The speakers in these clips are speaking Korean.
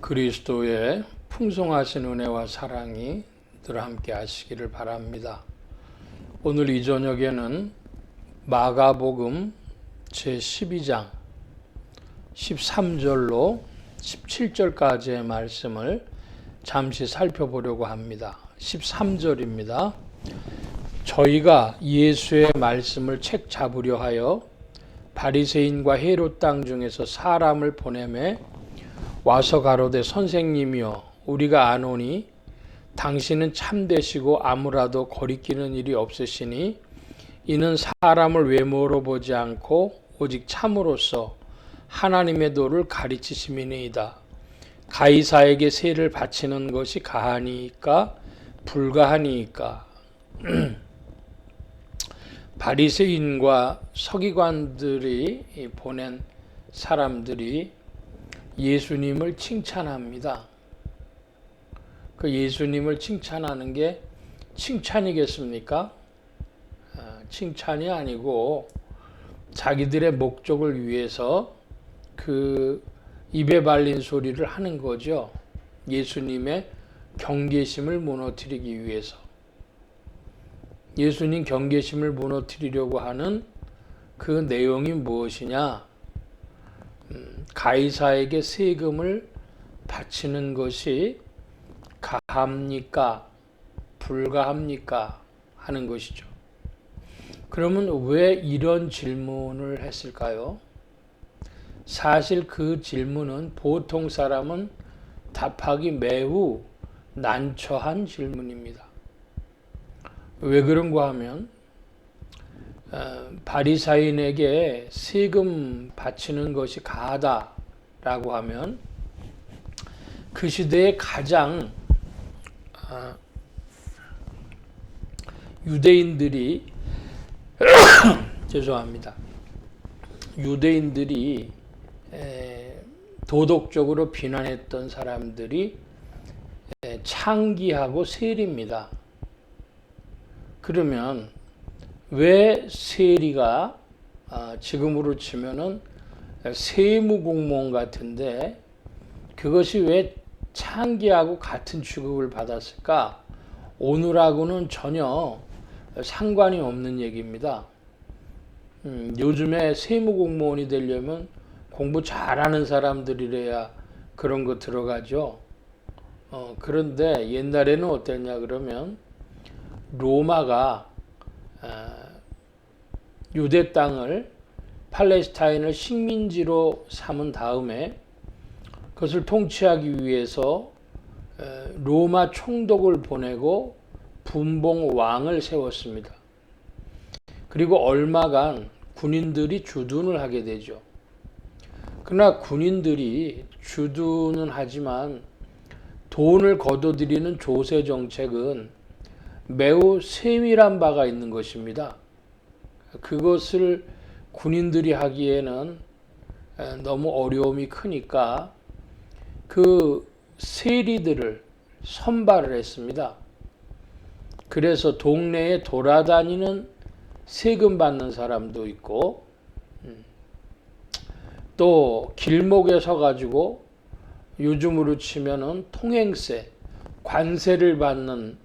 그리스도의 풍성하신 은혜와 사랑이 늘 함께 하시기를 바랍니다. 오늘 이 저녁에는 마가복음 제12장 13절로 17절까지의 말씀을 잠시 살펴보려고 합니다. 13절입니다. 저희가 예수의 말씀을 책 잡으려 하여 바리새인과 헤롯 땅 중에서 사람을 보내매 와서 가로되 선생님이여 우리가 아노니 당신은 참되시고 아무라도 거리끼는 일이 없으시니 이는 사람을 외모로 보지 않고 오직 참으로써 하나님의 도를 가르치심이니이다. 가이사에게 세를 바치는 것이 가하니이까 불가하니이까. 바리새인과 서기관들이 보낸 사람들이 예수님을 칭찬합니다. 그 예수님을 칭찬하는 게 칭찬이겠습니까? 칭찬이 아니고 자기들의 목적을 위해서 그 입에 발린 소리를 하는 거죠. 예수님의 경계심을 무너뜨리기 위해서. 예수님 경계심을 무너뜨리려고 하는 그 내용이 무엇이냐? 가이사에게 세금을 바치는 것이 가합니까? 불가합니까? 하는 것이죠. 그러면 왜 이런 질문을 했을까요? 사실 그 질문은 보통 사람은 답하기 매우 난처한 질문입니다. 왜 그런가 하면 바리새인에게 세금 바치는 것이 가하다라고 하면 그 시대에 가장 유대인들이 죄송합니다. 유대인들이 도덕적으로 비난했던 사람들이 창기하고 세리입니다. 그러면 왜 세리가 지금으로 치면은 세무공무원 같은데 그것이 왜 창기하고 같은 취급을 받았을까? 오늘하고는 전혀 상관이 없는 얘기입니다. 요즘에 세무공무원이 되려면 공부 잘하는 사람들이래야 그런 거 들어가죠. 그런데 옛날에는 어땠냐 그러면 로마가 유대 땅을 팔레스타인을 식민지로 삼은 다음에 그것을 통치하기 위해서 로마 총독을 보내고 분봉 왕을 세웠습니다. 그리고 얼마간 군인들이 주둔을 하게 되죠. 그러나 군인들이 주둔은 하지만 돈을 거둬들이는 조세 정책은 매우 세밀한 바가 있는 것입니다. 그것을 군인들이 하기에는 너무 어려움이 크니까 그 세리들을 선발을 했습니다. 그래서 동네에 돌아다니는 세금 받는 사람도 있고 또 길목에 서가지고 요즘으로 치면은 통행세, 관세를 받는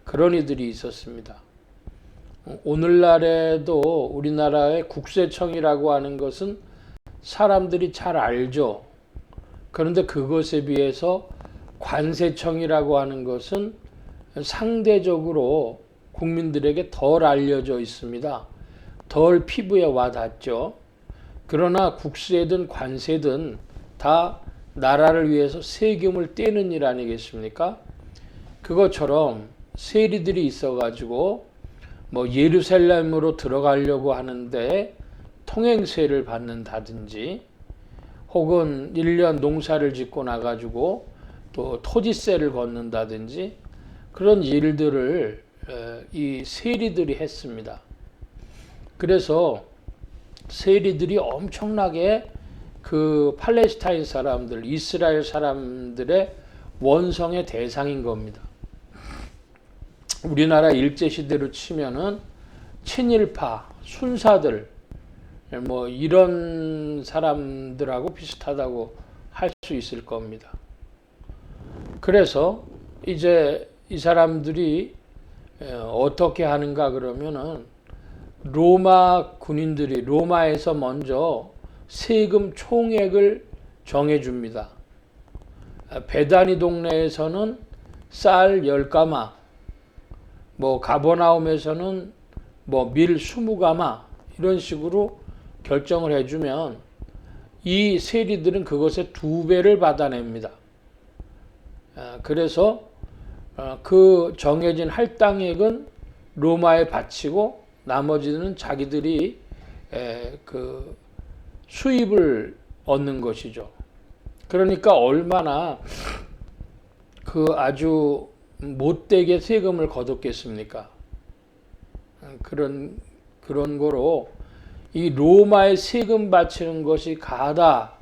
그런 이들이 있었습니다. 오늘날에도 우리나라의 국세청이라고 하는 것은 사람들이 잘 알죠. 그런데 그것에 비해서 관세청이라고 하는 것은 상대적으로 국민들에게 덜 알려져 있습니다. 덜 피부에 와 닿죠. 그러나 국세든 관세든 다 나라를 위해서 세금을 떼는 일 아니겠습니까? 그것처럼 세리들이 있어가지고 뭐 예루살렘으로 들어가려고 하는데 통행세를 받는다든지 혹은 1년 농사를 짓고 나가지고 또 토지세를 걷는다든지 그런 일들을 이 세리들이 했습니다. 그래서 세리들이 엄청나게 그 팔레스타인 사람들, 이스라엘 사람들의 원성의 대상인 겁니다. 우리나라 일제시대로 치면은 친일파, 순사들, 뭐 이런 사람들하고 비슷하다고 할 수 있을 겁니다. 그래서 이제 이 사람들이 어떻게 하는가 그러면은 로마 군인들이 로마에서 먼저 세금 총액을 정해줍니다. 베다니 동네에서는 쌀 10가마, 가버나움에서는 밀 20가마 이런 식으로 결정을 해주면 이 세리들은 그것의 2배를 받아냅니다. 그래서 그 정해진 할당액은 로마에 바치고 나머지는 자기들이 그 수입을 얻는 것이죠. 그러니까 얼마나 그 아주 못되게 세금을 거뒀겠습니까? 그런 거로 이 로마에 세금 바치는 것이 가하다,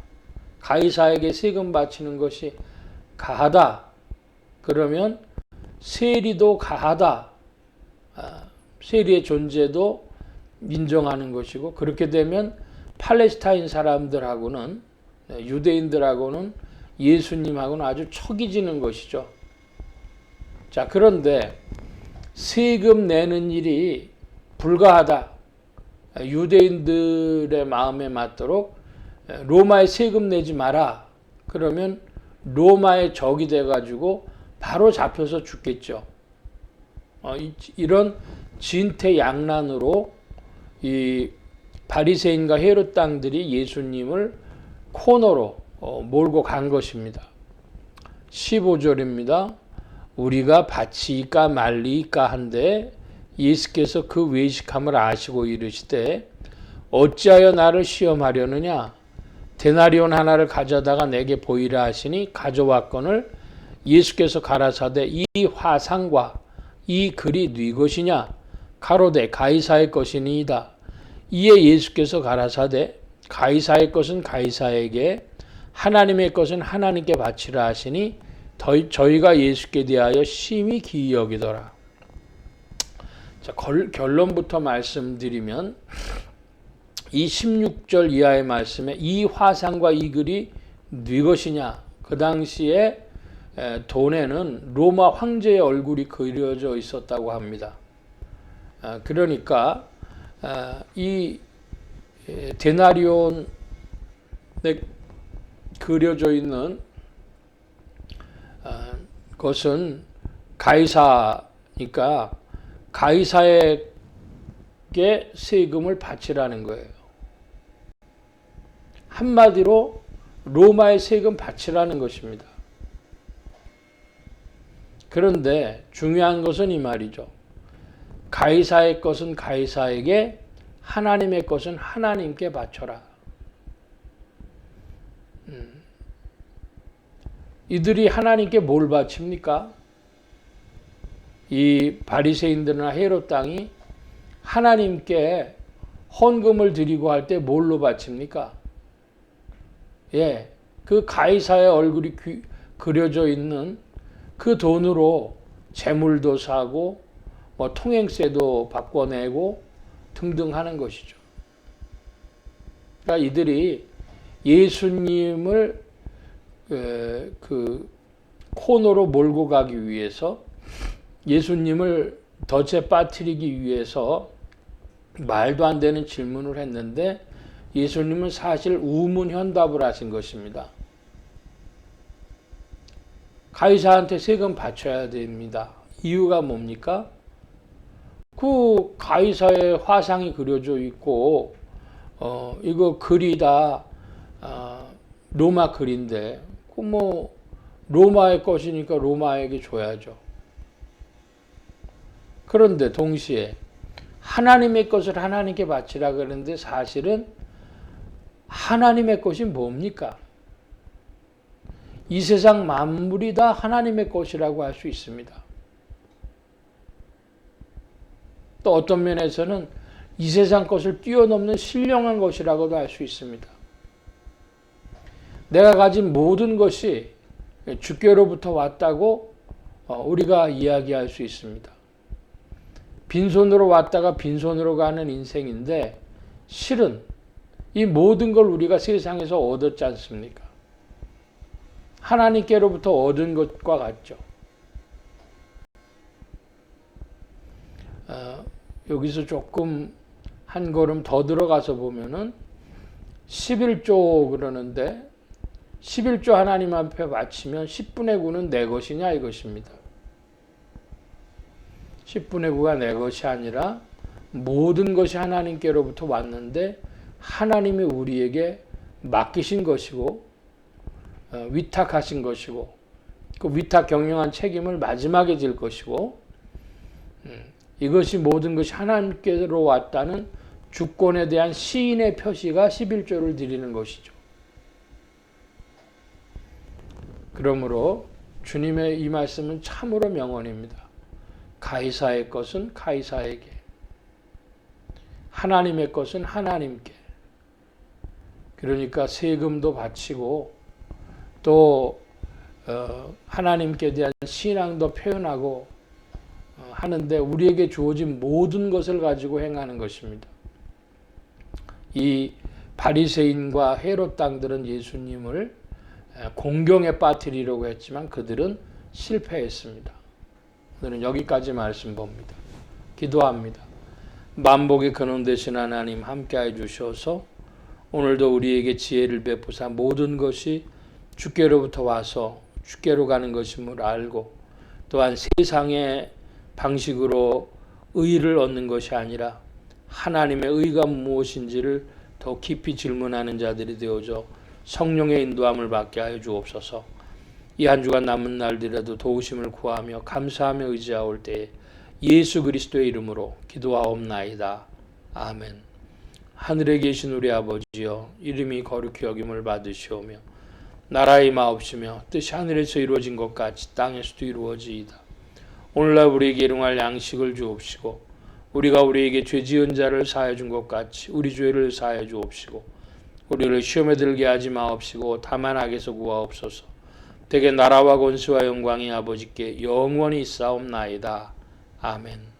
가이사에게 세금 바치는 것이 가하다, 그러면 세리도 가하다, 세리의 존재도 인정하는 것이고, 그렇게 되면 팔레스타인 사람들하고는, 유대인들하고는 예수님하고는 아주 척이 지는 것이죠. 자, 그런데 세금 내는 일이 불가하다, 유대인들의 마음에 맞도록 로마에 세금 내지 마라, 그러면 로마의 적이 돼가지고 바로 잡혀서 죽겠죠. 이런 진퇴양난으로 이 바리새인과 헤롯 당들이 예수님을 코너로 몰고 간 것입니다. 15절입니다. 우리가 바치이까 말리이까 한데 예수께서 그 외식함을 아시고 이르시되 어찌하여 나를 시험하려느냐, 데나리온 하나를 가져다가 내게 보이라 하시니 가져왔거늘 예수께서 가라사대 이 화상과 이 글이 네 것이냐, 가로되 가이사의 것이니이다. 이에 예수께서 가라사대 가이사의 것은 가이사에게, 하나님의 것은 하나님께 바치라 하시니 저희가 예수께 대하여 심히 기이 여기더라. 자, 결론부터 말씀드리면 이 16절 이하의 말씀에 이 화상과 이 글이 네 것이냐, 그 당시에 돈에는 로마 황제의 얼굴이 그려져 있었다고 합니다. 그러니까 이 데나리온에 그려져 있는 것은 가이사니까 가이사에게 세금을 바치라는 거예요. 한마디로 로마의 세금 바치라는 것입니다. 그런데 중요한 것은 이 말이죠. 가이사의 것은 가이사에게, 하나님의 것은 하나님께 바쳐라. 이들이 하나님께 뭘 바칩니까? 이 바리새인들이나 헤롯 당이 하나님께 헌금을 드리고 할 때 뭘로 바칩니까? 그 가이사의 얼굴이 그려져 있는 그 돈으로 재물도 사고 통행세도 바꿔내고 등등 하는 것이죠. 그러니까 이들이 예수님을 그 코너로 몰고 가기 위해서, 예수님을 덫에 빠뜨리기 위해서 말도 안 되는 질문을 했는데 예수님은 사실 우문현답을 하신 것입니다. 가이사한테 세금 바쳐야 됩니다. 이유가 뭡니까? 그 가이사의 화상이 그려져 있고 이거 글이 다 로마 글인데 로마의 것이니까 로마에게 줘야죠. 그런데 동시에 하나님의 것을 하나님께 바치라 그러는데 사실은 하나님의 것이 뭡니까? 이 세상 만물이 다 하나님의 것이라고 할 수 있습니다. 또 어떤 면에서는 이 세상 것을 뛰어넘는 신령한 것이라고도 할 수 있습니다. 내가 가진 모든 것이 주께로부터 왔다고 우리가 이야기할 수 있습니다. 빈손으로 왔다가 빈손으로 가는 인생인데 실은 이 모든 걸 우리가 세상에서 얻었지 않습니까? 하나님께로부터 얻은 것과 같죠. 여기서 조금 한 걸음 더 들어가서 보면은 11조 그러는데 11조 하나님 앞에 바치면 10분의 9는 내 것이냐 이것입니다. 10분의 9가 내 것이 아니라 모든 것이 하나님께로부터 왔는데 하나님이 우리에게 맡기신 것이고 위탁하신 것이고 그 위탁 경영한 책임을 마지막에 질 것이고 이것이 모든 것이 하나님께로 왔다는 주권에 대한 시인의 표시가 11조를 드리는 것이죠. 그러므로 주님의 이 말씀은 참으로 명언입니다. 가이사의 것은 가이사에게, 하나님의 것은 하나님께. 그러니까 세금도 바치고 또 하나님께 대한 신앙도 표현하고 하는데 우리에게 주어진 모든 것을 가지고 행하는 것입니다. 이 바리새인과 헤롯 당들은 예수님을 공경에 빠뜨리려고 했지만 그들은 실패했습니다. 오늘은 여기까지 말씀 봅니다. 기도합니다. 만복의 근원 되신 하나님 함께해 주셔서 오늘도 우리에게 지혜를 베푸사 모든 것이 주께로부터 와서 주께로 가는 것임을 알고 또한 세상의 방식으로 의를 얻는 것이 아니라 하나님의 의가 무엇인지를 더 깊이 질문하는 자들이 되어져 성령의 인도함을 받게 하여 주옵소서. 이 한 주간 남은 날들에도 도우심을 구하며 감사하며 의지하올 때에 예수 그리스도의 이름으로 기도하옵나이다. 아멘. 하늘에 계신 우리 아버지여, 이름이 거룩히 여김을 받으시오며 나라의 마옵시며 뜻이 하늘에서 이루어진 것 같이 땅에서도 이루어지이다. 오늘날 우리에게 일용할 양식을 주옵시고 우리가 우리에게 죄 지은 자를 사하여 준 것 같이 우리 죄를 사하여 주옵시고 우리를 시험에 들게 하지 마옵시고 다만 악에서 구하옵소서. 대개 나라와 권세와 영광이 아버지께 영원히 있사옵나이다. 아멘.